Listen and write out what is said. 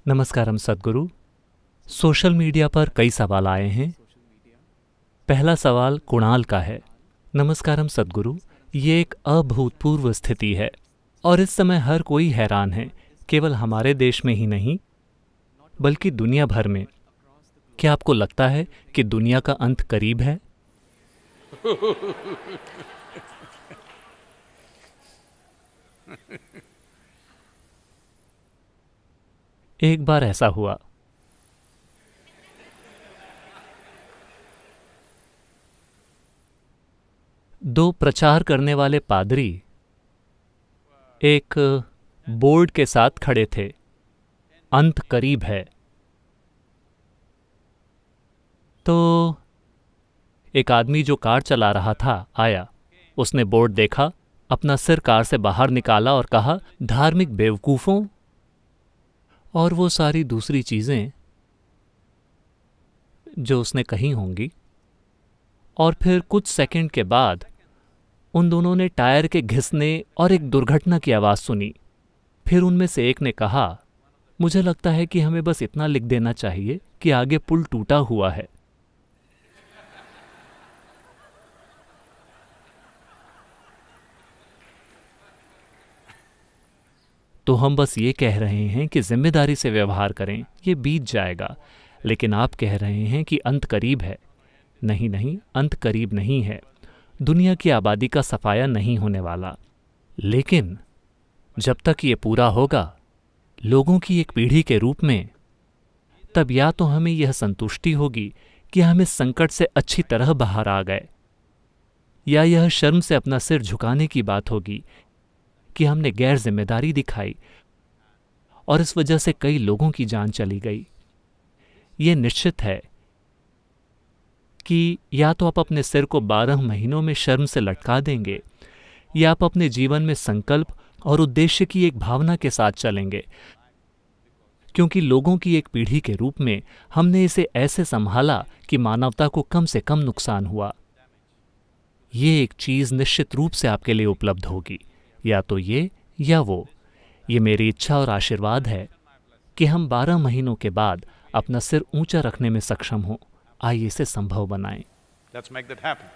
नमस्कारम सद्गुरु। Social media पर कई सवाल आए हैं। पहला सवाल कुणाल का है। नमस्कारम सद्गुरु, ये एक अभूतपूर्व स्थिति है और इस समय हर कोई हैरान है, केवल हमारे देश में ही नहीं बल्कि दुनिया भर में। क्या आपको लगता है कि दुनिया का अंत करीब है? एक बार ऐसा हुआ। दो प्रचार करने वाले पादरी एक बोर्ड के साथ खड़े थे, अंत करीब है। तो एक आदमी जो कार चला रहा था आया, उसने बोर्ड देखा, अपना सिर कार से बाहर निकाला और कहा, धार्मिक बेवकूफ़ों, और वो सारी दूसरी चीज़ें जो उसने कही होंगी। और फिर कुछ सेकंड के बाद उन दोनों ने टायर के घिसने और एक दुर्घटना की आवाज़ सुनी। फिर उनमें से एक ने कहा, मुझे लगता है कि हमें बस इतना लिख देना चाहिए कि आगे पुल टूटा हुआ है। तो हम बस ये कह रहे हैं कि जिम्मेदारी से व्यवहार करें, ये बीत जाएगा। लेकिन आप कह रहे हैं कि अंत करीब है। नहीं नहीं, अंत करीब नहीं है। दुनिया की आबादी का सफाया नहीं होने वाला। लेकिन जब तक ये पूरा होगा लोगों की एक पीढ़ी के रूप में, तब या तो हमें यह संतुष्टि होगी कि हम इस संकट से अच्छी तरह बाहर आ गए, या यह शर्म से अपना सिर झुकाने की बात होगी कि हमने गैर जिम्मेदारी दिखाई और इस वजह से कई लोगों की जान चली गई। ये निश्चित है कि या तो आप अपने सिर को 12 महीनों में शर्म से लटका देंगे, या आप अपने जीवन में संकल्प और उद्देश्य की एक भावना के साथ चलेंगे, क्योंकि लोगों की एक पीढ़ी के रूप में हमने इसे ऐसे संभाला कि मानवता को कम से कम नुकसान हुआ। ये एक चीज़ निश्चित रूप से आपके लिए उपलब्ध होगी, या तो ये या वो। ये मेरी इच्छा और आशीर्वाद है कि हम 12 महीनों के बाद अपना सिर ऊंचा रखने में सक्षम हों। आइए इसे संभव बनाएं। Let's make that happen.